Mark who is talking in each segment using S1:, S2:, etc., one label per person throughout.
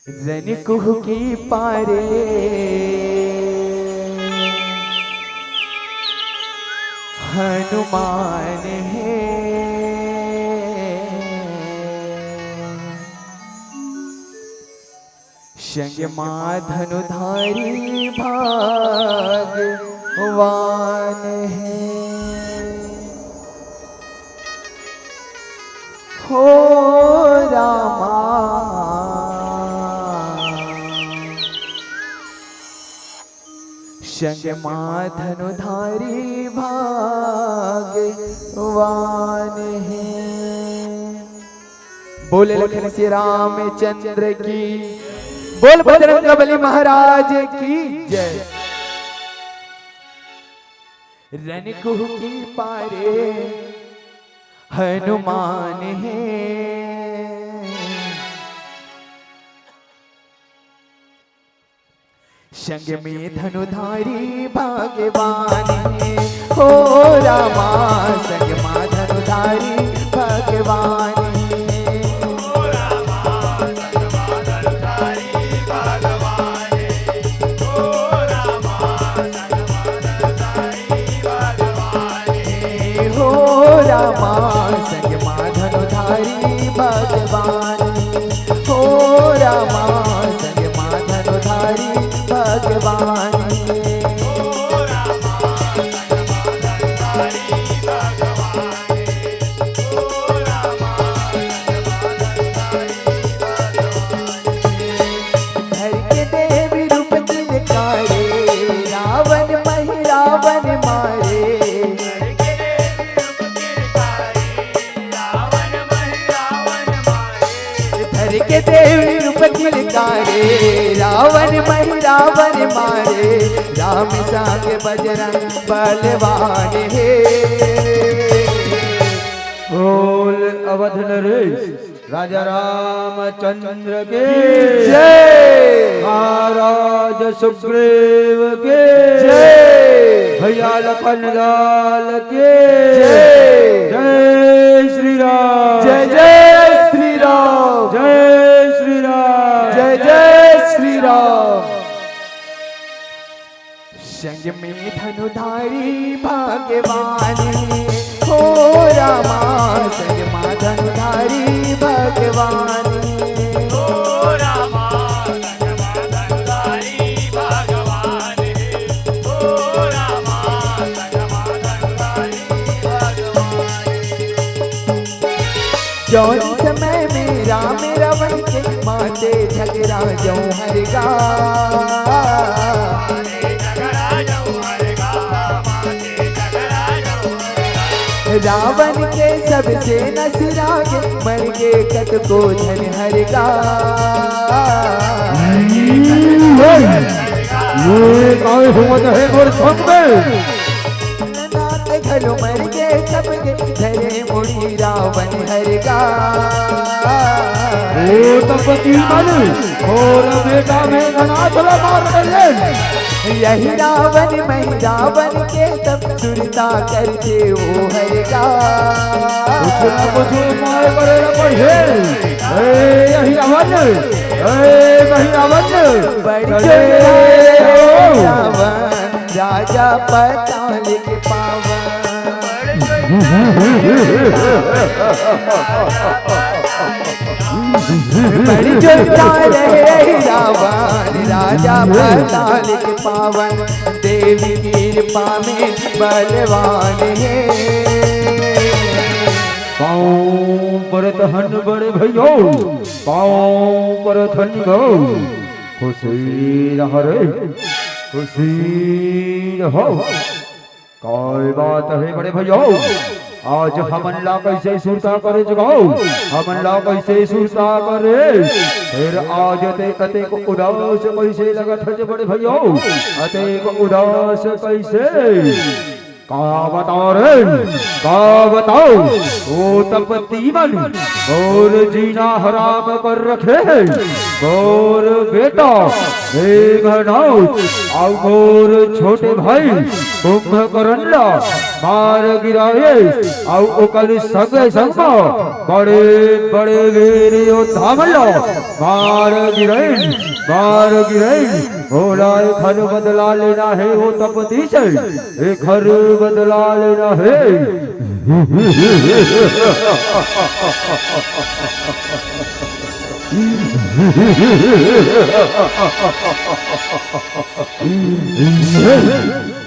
S1: Run कुह की पारे हनुमान है। संग माँ धनुधारी भाग्यवान है। हो रामा संग माँ धनुधारी भाग्यवान है। बोले लखन श्री रामचंद्र की, बोल बजरंगबली महाराज की जय। रन कुह की पारे हनुमान है। संग में धनुधारी भाग्यवान है। हो रामा संग मां धनुधारी भगवान है। हो रामा संग मां धनुधारी भगवान है। हो रामा संग मां धनुधारी भगवान है। हो रामा संग मां धनुधारी भगवान है। हो रामा संग मां धनुधारी भगवान धर के देवी रूप दिलकारे रावण मही रावण मारे। धर के देवी रूप दिलकारे रावण मही रावण मारे। राम संग बजरंग बलवान है।
S2: बोल अवध नरेश राजा रामचंद्र के
S1: जय।
S2: महाराज सुग्रीव के
S1: जय।
S2: भैया लखन लाल के
S1: जय।
S2: जय श्री राम।
S1: जय जय श्री राम।
S2: जय श्री राम।
S1: जय जय श्री राम। संग में धनुधारी भाग्यवान है। हो रामा संग मां धनुधारी भगवान है। हो रामा संग मां धनुधारी भगवान है। हो रामा संग मां धनुधारी भगवान है। जौन समय में राम रावण के माते झगड़ा जो हरगा। रावण के सबसे नसरा के मर गे कत को धन हरगा। नाथ घलो मर गे सब के धरे मुड़ी रावण हरगा।
S2: और बेटा में नाथ मार दे।
S1: यही रावण मही रावण के तब सुरता करके वो हरगा।
S2: मार करे पढ़े यही रावण
S1: रावण राजा पताल के पावन। बड़ी जोता रहे रावण राजा पताल के पावन। देवी की कृपा में बलवान है।
S2: पाँव पर धन बड़े भैयो पाँव पर धन गो खुशी रह रे खुशी रहो। कोई बात है बड़े भैयो आज हमन ला कैसे सुरता करे जगाओ हमन ला कैसे सुरता करे। फिर आज ते कते को उदास कैसे लगत है बड़े भैयो अते को उदास कैसे। का बताओ रे, का बताओ। ओ तपती मन और जीना हराम कर रखे है और बेटा मेघनाथ और मोर छोटे भाई कुंभकर्ण मार गिराए और ओकर संगे संग बड़े बड़े वीर योद्धा मल्लो मार गिराए बोला एक घर बदला लेना है वो तपती से, एक घर बदला लेना है।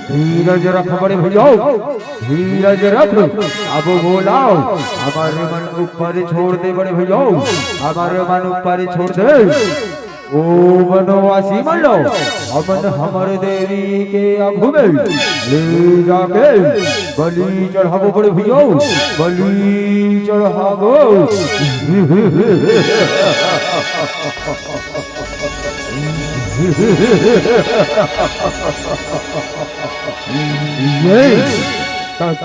S2: धीरज रख बड़े भैया, धीरज रख। अब बोलाओ हमारे मन ऊपर छोड़ दे बड़े भैया, हमारे मन ऊपर छोड़ दे। ओ वनवासी मन लो हमन हमारे देवी के आगू में ले जाके बलि चढ़ावो बड़े भैया, बलि चढ़ावो। ये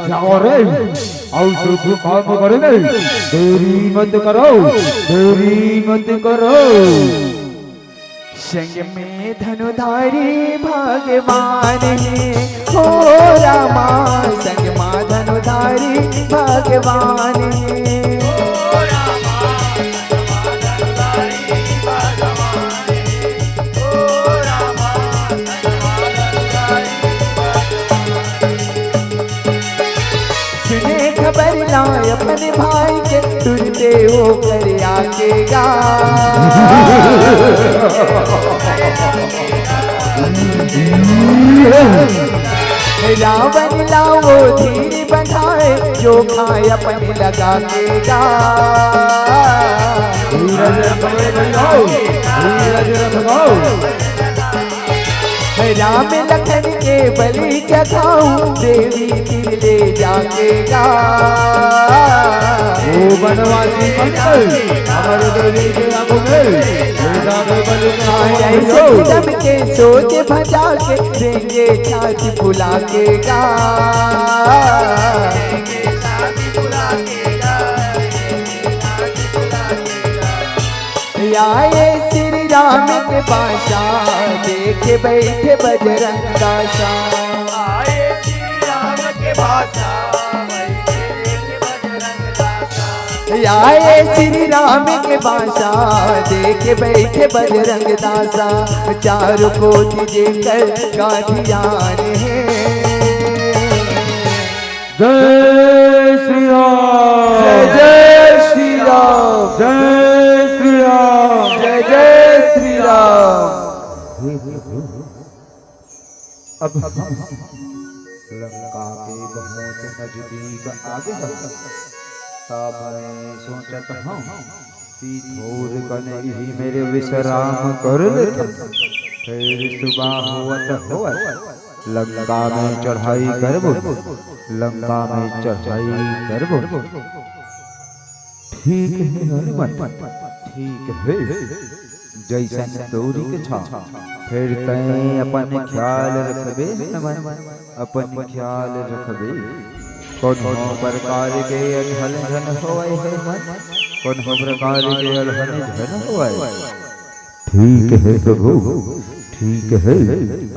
S2: जाओ रे और शुभ काम करेंगे, देरी मत करो, देरी मत करो।
S1: संग में धनुधारी भगवान है हो रामा, संग में धनुधारी भगवान है हो रामा, धनुधारी भगवान है हो रामा, धनुधारी भगवान। सुने खबर लाए अपने भाई के तुरते हो कर आकेगा। रावण लाओ धीर बंधाए जो खाए अपने लगा केगा। राम लखन के बलि चढ़ाऊं देवी तीर ले जाकेगा।
S2: ओ बनवासी मंगल हमारे देवी के आगू में
S1: जब के सोच भजा के देंगे छाती फुला केगा। आए श्री राम के बादशाह देखे बैठे बजरंग दासा। आए श्री राम के बादशाह देखे बजरंग दासा। आए श्री राम के बादशाह देखे बैठे बजरंग दासा। चारों को देकर गाधियान है।
S2: जय श्री राम,
S1: जय श्री राम,
S2: जय श्री राम,
S1: जय श्री राम।
S2: अब लंका के बहुत नजदीक आ गए, तब मैं सोचत हूँ कि थोड़ कने ही मेरे विश्राम कर लेता। फिर सुबह होवत लंका में चढ़ाई करबो, लंका में चढ़ाई करबो। ठीक है हनुमान, ठीक है जैसन तोरी के छा। फिर तय अपन ख्याल रखबे हनुमान, अपन ख्याल रखबे। कौन प्रकार के अलहन धन होए है मन, कौन प्रकार के अलहन धन होए। ठीक है प्रभु, ठीक है।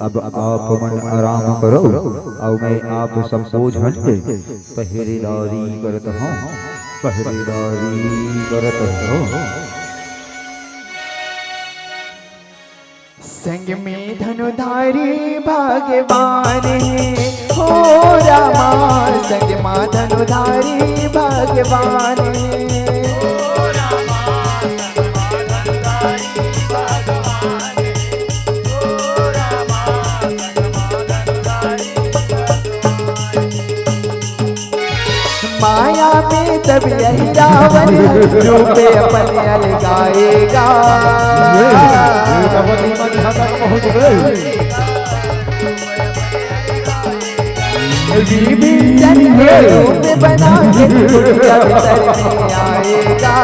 S2: अब आप मन आराम करो और मैं आप सबको झट पहरेदारी करत हूँ, पहरेदारी करत हूँ।
S1: संग में धनुधारी भगवान है हो रामा, संग में धनुधारी भगवान है हो रामा, संग में धनुधारी भगवान है हो रामा, संग में धनुधारी भगवान। माया में तब यही रावण रूपे अपने अलगाएगा। विभीषण के रूप बना के दुनिया भीतर में आएगा।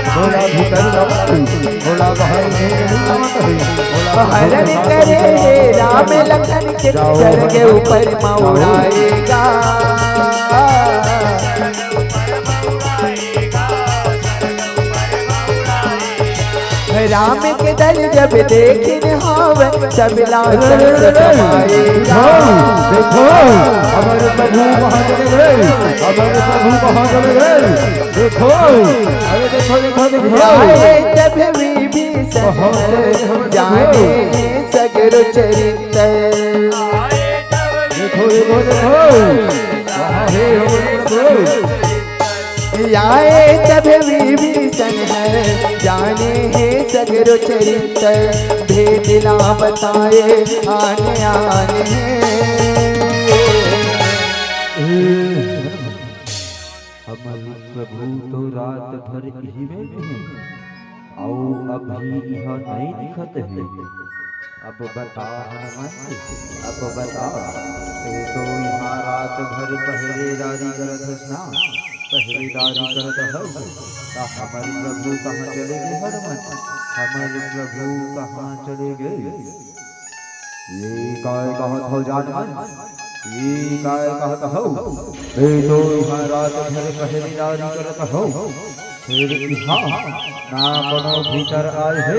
S2: भोला भीतर भोला बाहर, भोला
S1: हरण करे राम लखन के सर के ऊपर मौड़ाएगा। राम के दल जब देखिन हाव सब लाश समाएगा।
S2: देखो हमारे प्रभु कहाँ चले गए, हमारे प्रभु कहाँ चले गए, देखो अरे देखो देखो देखो
S1: तब विभीषण जाने सगरो चरित्र।
S2: देखो देखो देखो कहाँ है हमारे प्रभु,
S1: आए तब विभीषण है जाने हैं सगरो चरित्र। भेदिला बताए आने आने
S2: हमारे प्रभु तो रात भर यही में हैं, आओ अभी यह नहीं दिखत है। अब बता हनुमान, अब बता तो यहाँ रात भर पहरेदारी करत ना, पहरेदारी करत है। हमारे प्रभु कहाँ चले गए हनुमान, हमारे प्रभु कहाँ चले गए। ये काय कहत हो जानमन, ये काय कहत हो, तो यहाँ रात भर पहरेदारी करत हो। फिर यहाँ ना कोनो भीतर आए है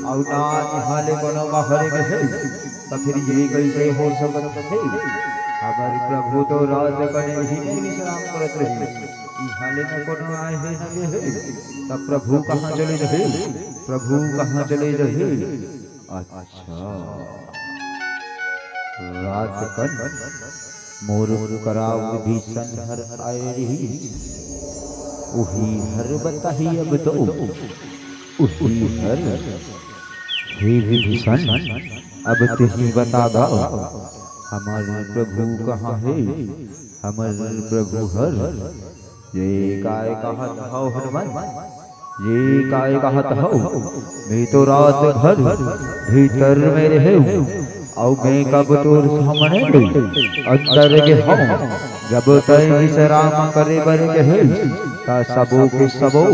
S2: और ना यहाँ ले कोनो बाहर गए, तो फिर ये कैसे हो सकत है। हमारे प्रभु तो रात कने ही में विश्राम करत रहे, यहाँ ले न कोनो आए है न गए, तब प्रभु कहाँ चले रहे, प्रभु कहाँ चले रहे। अच्छा रात कन मोर कराव विभीषण हर आए रही, उही हर बताही अब तो उही हर। हे विभीषण अब तुही बता दो हमारे प्रभु कहाँ है, हमारे प्रभु हर। ये काय कहत हो हनुमान, ये काय कहत हो, मैं तो रात भर भीतर में रहे और मैं कब तोर सामने अंदर के हूँ। जब तय विश्राम करे बर कहे ता सबो के सबो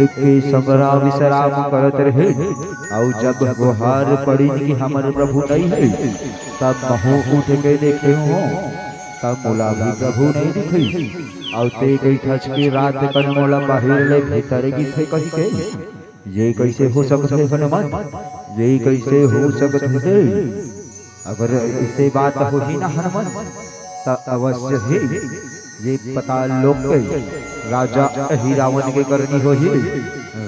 S2: एक समरा विश्राम करत रहे। और जब गुहार पड़ी कि हमारे प्रभु नहीं है, तब महू उठ के देखे हो, तब मोला भी प्रभु नहीं दिखे। और ते कई ठच के रात कन मोला बाहर ले भीतर की थे कही के। ये कैसे हो सकते है हनुमान, ये कैसे हो सकते है। अगर इससे बात हो ही ना हनुमान, तब अवश्य ही ये पता लोक के राजा अहिरावण के करनी हो ही।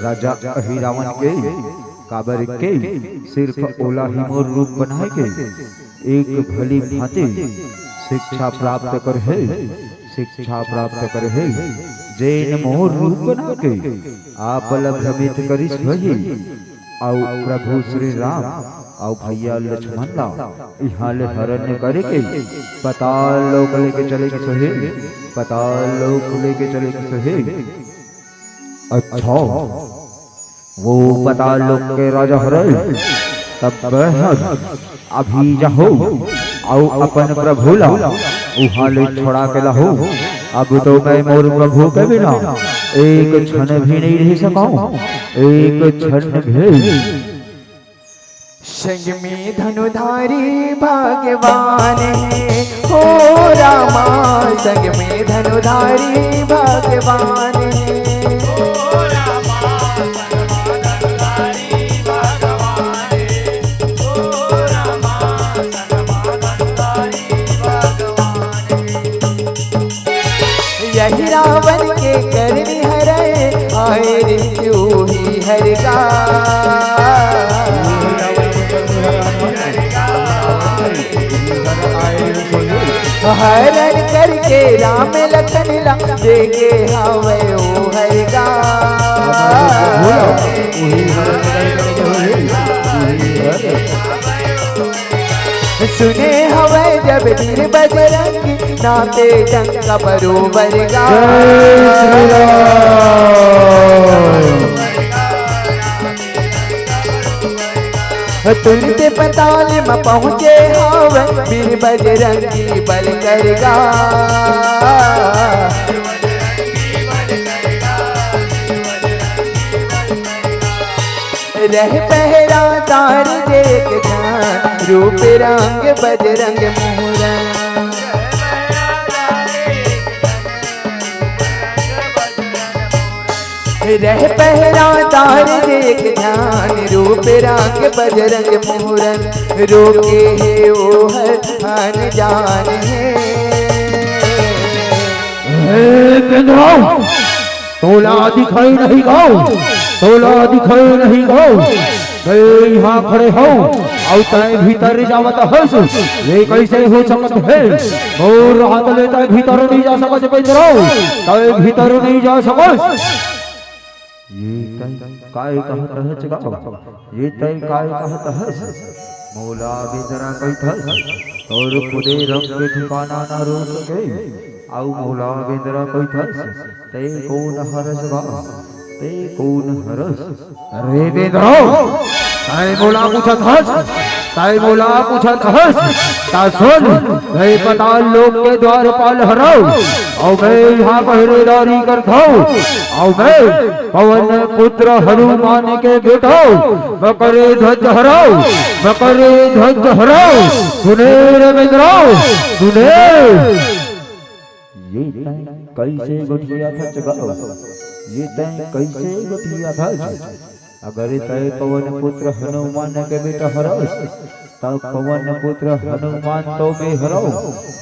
S2: राजा अहिरावण के काबर के सिर्फ ओला ही मोर रूप बनाए के एक भली भांति शिक्षा प्राप्त कर है, शिक्षा प्राप्त कर है। जैन मोर रूप बना के आप भ्रमित करिस भई। और प्रभु श्री राम और भैया लक्ष्मण ला यहाँ ले हरण करे के पताल लोक लेके चले के सहे, पताल लोक लेके चले के सहे। अच्छा वो पताल लोक के राजा हरे, तब अभी जाहो और अपन प्रभु ला वहाँ ले छोड़ा के लाहो। अब तो मैं मोर प्रभु के बिना एक क्षण भी नहीं रह सकाऊं, एक क्षण भी।
S1: संग में धनुधारी भगवान है हो रामा, संग में धनुधारी भगवान है हो रामा, धनुधारी भगवान है हो रामा, धनुधारी भगवान है। यही रावण के करनी हरे आए रे जो ही हर का। हरण करके राम लखन ला देखे हवे ओ हरगा। सुने हवे जब वीर बजरंगी नाते डंका बरोबर गा। तुरंत पताल में पहुँचे हवे वीर बजरंगी बल करगा। रह पहरा तार देख ध्यान रूप रंग बजरंग मोहरा रह पहरा तार देख ध्यान रूप रंग बजरंग मोहरन रोके है ओ हर जान
S2: है तोला दिखाई नहीं गाओ तोला दिखाई नहीं गाओ गए यहाँ खड़े हो और तय भीतर जावत हस ये कैसे हो सकत है और हाथ लेता भीतर नहीं जा सकत बेदरो तय भीतर नहीं जा सकत ये तय काय कहत है जगाओ ये तय काय कहत है मौला बेदरा कहत है और खुदे रंग के ठिकाना ना रोक गए आउ मौला बेदरा कहत है ते कौन हरस गा ते कौन हरस अरे बेदरो ताई मौला पूछत हस ताई मौला पूछत हस ता सुन गए पताल लोक के द्वारपाल हराओ और मैं यहाँ पहरेदारी करता हूँ और मैं पवन पुत्र हनुमान के बेटा मकरे ध्वज हराओ मकरे ध्वज हराओ सुने रविंद्र सुने ये तय कैसे गुठिया था जगाओ ये तय कैसे गुठिया था अगर तय पवन पुत्र हनुमान के बेटा हराओ तब पवन पुत्र हनुमान तो मैं हराओ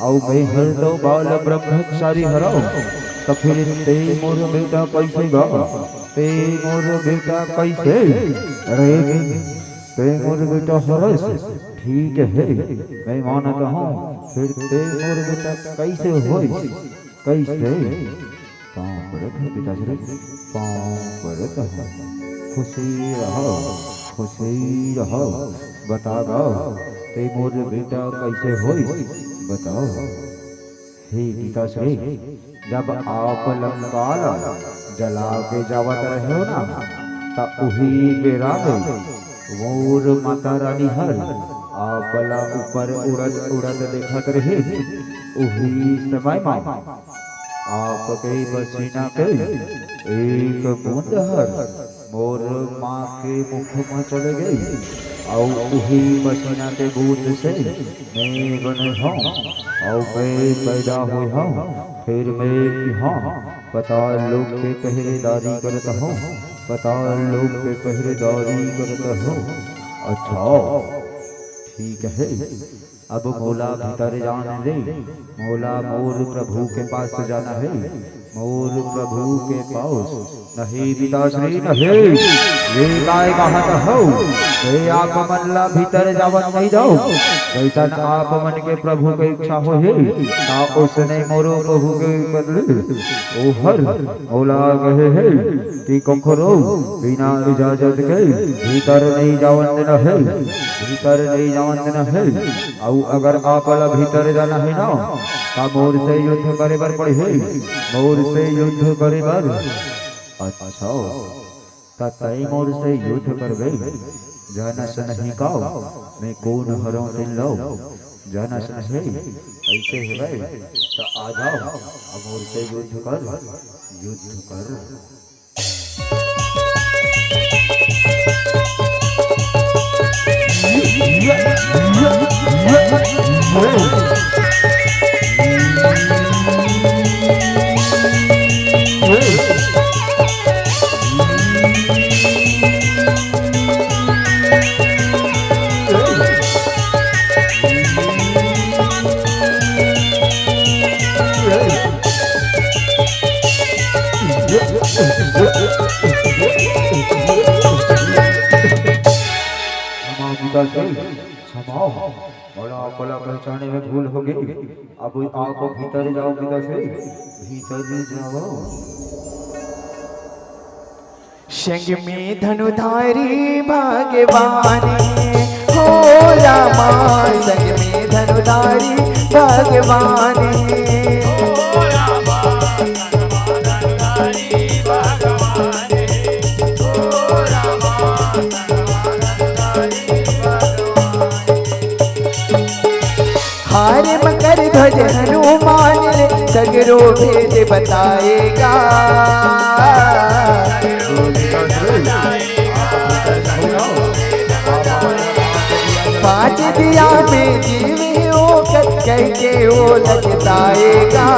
S2: और मैं हर दो बाल ब्रह्मचारी हराओ तो फिर ते मोर बेटा कैसे गा ते मोर बेटा कैसे अरे ते मोर बेटा हरस ठीक है मैं मानता हूँ फिर ते मोर बेटा कैसे हो कैसे पाँव पड़त है पिताश्री पाँव पड़त है खुशी रहो बताओ ते मोर बेटा कैसे हो बताओ हे पिताश्री जब आप लंका जला के जावत रहे हो ना तब उही बेरा मोर माता रानी हर आपला ऊपर उड़द उड़द देखत रहे उही समय में आपके पसीना के एक बूंद हर मोर माँ के मुख में चले गई और उही पसीना के बूंद से मैं बने हूँ और मैं पैदा हुई हूँ फिर मैं यहाँ पताल लोक के पहरेदारी करता हूँ पताल लोक के पहरेदारी करता हूँ अच्छा ठीक है अब मौला भीतर जाने दे मौला मोर प्रभु के पास जाना है मोर प्रभु के पास नहीं पिताश्री नहीं ये काय कहत हो ये आप मनला भीतर जावत नहीं जाओ जैसा आप मन के प्रभु के इच्छा हो है ना उसने मोरो प्रभु के बदले ओ हर मौला कहे है कि कखरो बिना इजाजत के भीतर नहीं जावन देना है भीतर नहीं जावन देना है और अगर आप भीतर जाना है ना ता मोर से युद्ध करे बर पड़े है मोर से युद्ध करे बर अच्छा तय मोर से युद्ध कर गई जनस नहीं काओ मैं कौन हरो दिल लो जनस नहीं ऐसे है भाई तो आ जाओ अब मोर से युद्ध कर बड़ा कला पहचाने में भूल हो गई अब आप भीतर जाओ पिताश्री भीतर जाओ
S1: संग में धनुधारी भगवान हो रामा संग में धनुधारी भगवान हार मकर ध्वज हनुमान सगरो भेद बताएगा दिया में जीवी ओ कह के वो लगताएगा।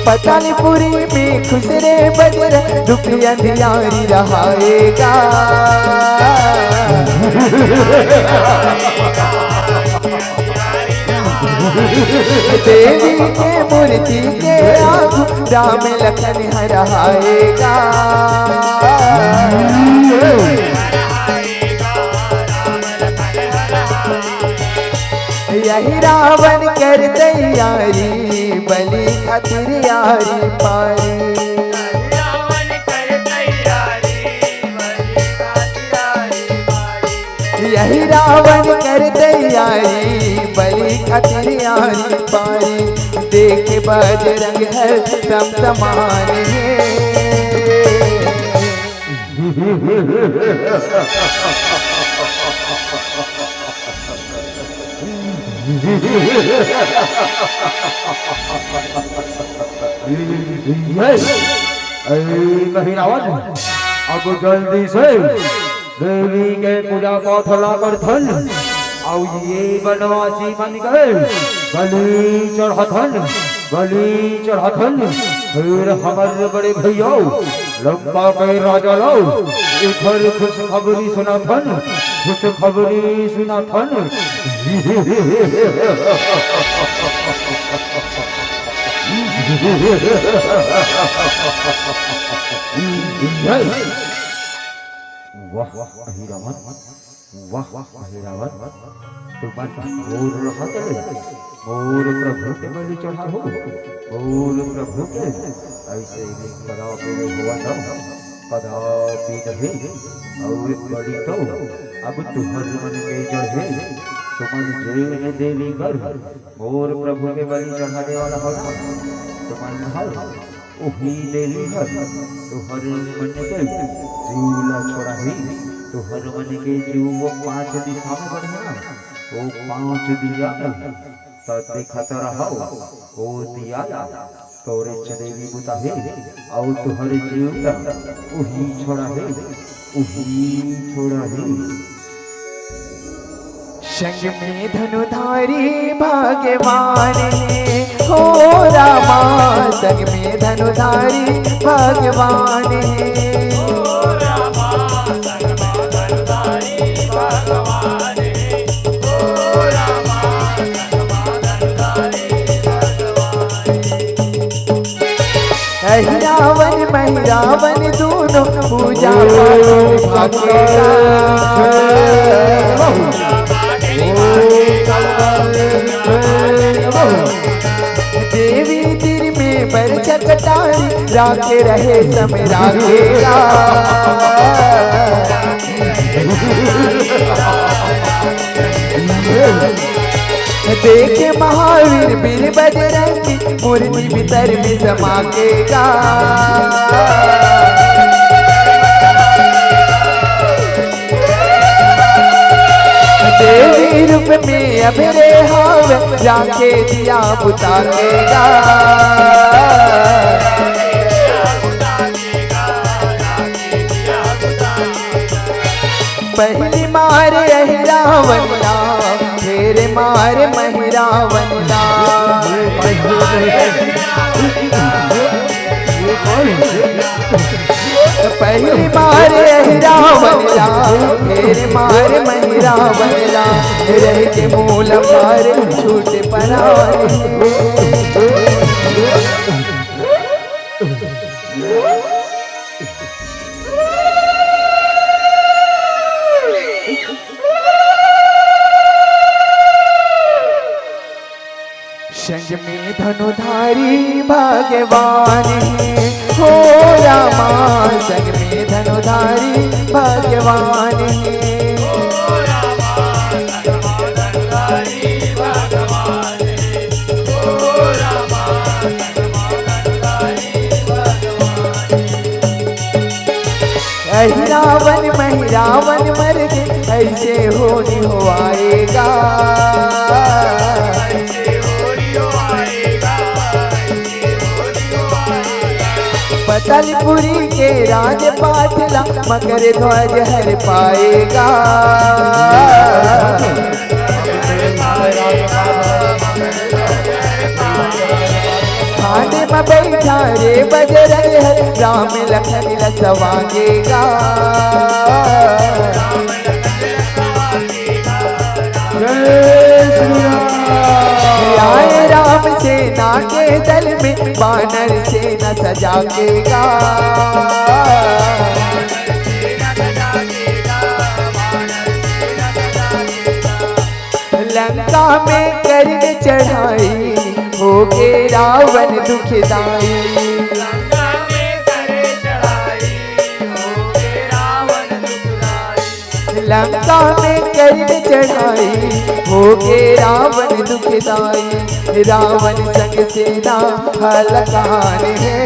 S1: पतालपुरी में खुश रे बजर दुख अंधियारी रहाएगा। देवी के मूर्ति के आगू राम लखन हराएगा। यही रावण कर तैयारी बलि खातिर यारी पारी। यही रावण कर तैयारी बलि खातिर यारी पारी। देखे बजरंग है तमतमान
S2: रावण अब जल्दी से देवी के पूजा पाठ ला कर धन और ये बनवासी बन गए। बलि चढ़ाथन फिर हमारे बड़े भैया लंका के राजा लो इधर खुशखबरी सुनाथन वाह अहिरावण, वाह अहिरावण, मोर रहा मोर प्रभु के बलि चढ़ा हो, मोर प्रभु के ऐसे कदापि हुआ न कदापि नहीं। और बलि तो अब तुम्हार मन के चढ़े तुमन जेल देवी कर मोर प्रभु के बलि चढ़ाने वाला हो तुमन हर उही देवी हर तुहर मन के जीवला छोड़ा ही तुहर मन के जीव वो 5 दिशा में बढ़ना वो 5 दिया देखता रहो वो दिया तोरे चलेवी बुता है और तुहर जीव उही छोड़ा है
S1: संग में धनुधारी भाग्यवान है हो रामा। संग में धनुधारी भाग्यवान है हो रामा। संग में धनुधारी भाग्यवान है हो रामा। संग में धनुधारी भाग्यवान है। रावण महिरावण दोनों पूजा भाग्यवान देवी तिर में बरछक तारी राखे रहे समय राखेगा। देखे महावीर वीर बजरंगी मूर्ति भीतर में समाकेगा। देवी रूप में अबरे हाव राखे दिया बुताकेगा। पहली मारे अहिरावण ला फिर मारे महिरावण ला। पहली मारे अहिरावण ला फिर मारे महिरावण ला। रह के मूल मारे छूटे पराने। संग में धनुधारी भाग्यवान है हो रामा। संग में धनुधारी भाग्यवान है हो रामा। संग में धनुधारी भाग्यवान है हो रामा। अहिरावण महिरावण मर गए ऐसे होनी हो आएगा। छतरपुरी के राजपाट ला मकर ध्वज हर पाएगा। थाने में बैठा रे बजरंग हर राम लखन लसवाएगा। आए राम सेना के दल में बानर सेना सजाएगा। लंका में करने चढ़ाई होगे रावण दुखदाई। लंका में करने चढ़ाई होगे रावण दुखदाई। रावण संग सेना हलकान है।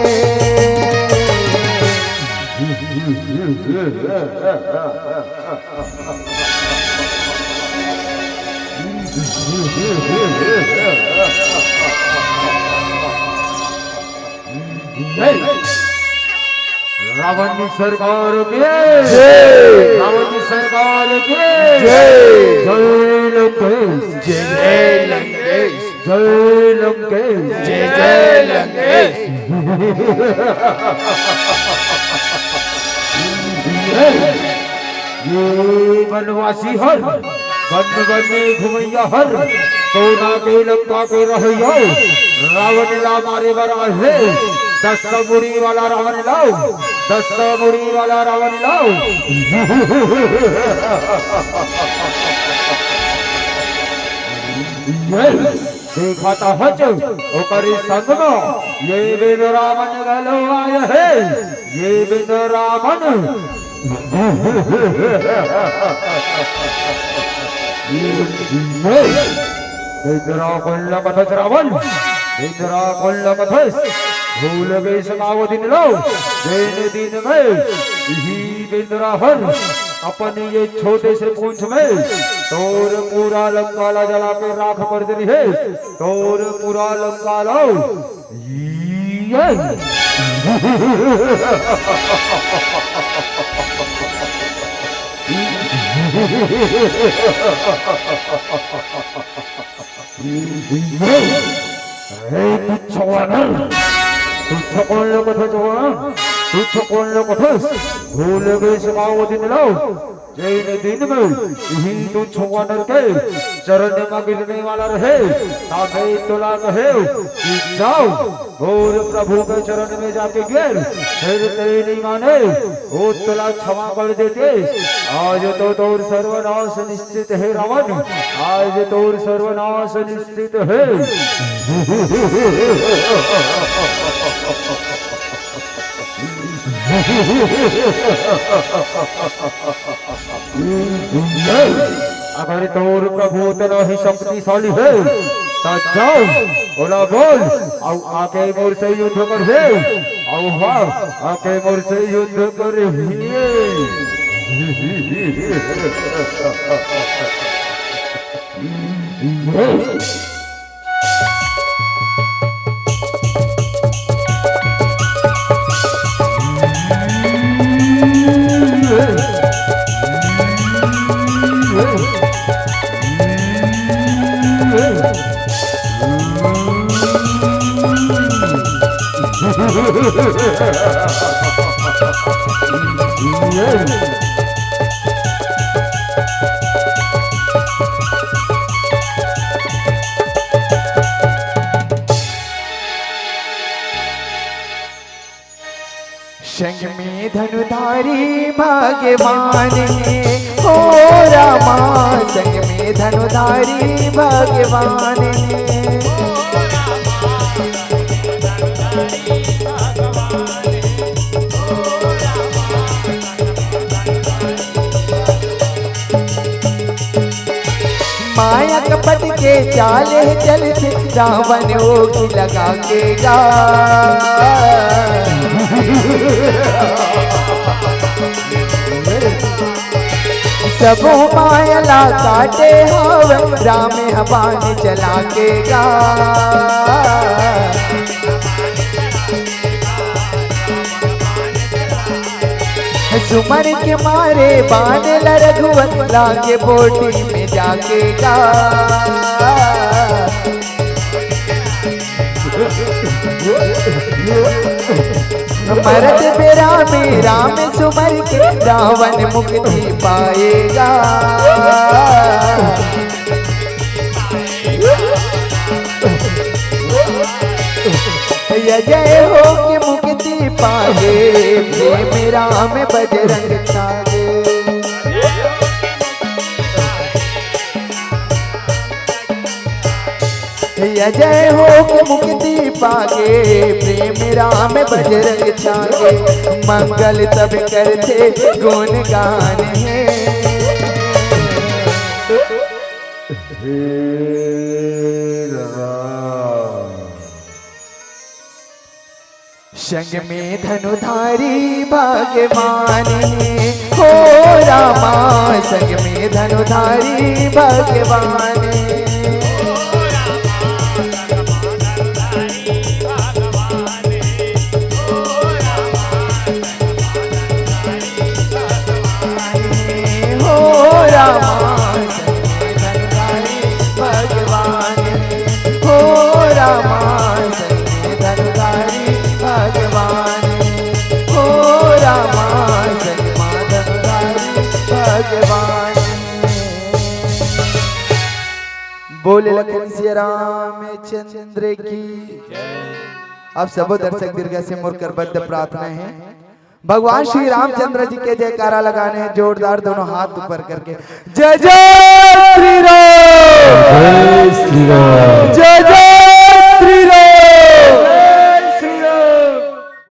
S2: रावण सरकार के
S1: जय।
S2: रावण सरकार के
S1: जय।
S2: जय लंकेश
S1: जय लंकेश
S2: जय लंकेश
S1: जय लंकेश।
S2: ये वनवासी हर वन वन में घुमैया हर सोना के लंका के रहैया रावण ला मारे बरा है। 10 मुड़ी वाला रावण लाओ 10 मुड़ी वाला रावण लाओ। देखा था हज ओकर संग में ये बिन रावण गलो आए है। ये बिन रावण इंद्रा कोल्ला कथस रावण इंद्रा कोल्ला कथस भूल गए समाव दिन लो। दिन में यही बिंद्रा हर अपन ये छोटे से पूंछ में तोर पूरा लंका ला जला के राख कर दे है। तोर पूरा लंका लो तुझ कौन लोग भूल गए समाओ दिन लो। जैन दिन में यही तू छुआनर के चरण में गिरने वाला रहे। ताके तुला कहे कि जाओ और प्रभु के चरण में जाके गिर। फिर तेरे नहीं माने वो तुला क्षमा कर देते। आज तो तोर सर्वनाश निश्चित है रावण। आज तोर सर्वनाश निश्चित है। अगर तोर प्रभु तेरा ही शक्तिशाली है तो जाओ बोला बोल और आके मोर से युद्ध कर है। आके मोर से युद्ध कर
S1: संग में धनुधारी भगवान है हो रामा। संग में धनुधारी भगवान है। माया कपट के चाले चलते रावण ओग लगा के गा। सबो मायला काटे हव राम हवान चला के गा। सुमन के मारे बाने रघुवर लागे बोटी में जाके गा। मरद बेरा में राम सुमर के रावण मुक्ति पाएगा। जय हो के मुक्ति पाए प्रेम राम बजरंग छाए। जय हो के मुक्ति पागे प्रेम राम बजरंग छाए। मंगल तब करते गुण गान है। संग में धनुधारी भगवान है हो रामा। संग में धनुधारी भगवान है। बोले लखन सिया रामचंद्र की। अब सब दर्शक दीर्घ से मुड़कर बद्ध प्रार्थना है। भगवान श्री रामचंद्र जी के जयकारा लगाने हैं जोरदार दोनों हाथ ऊपर करके। जय जय श्री राम, जय जय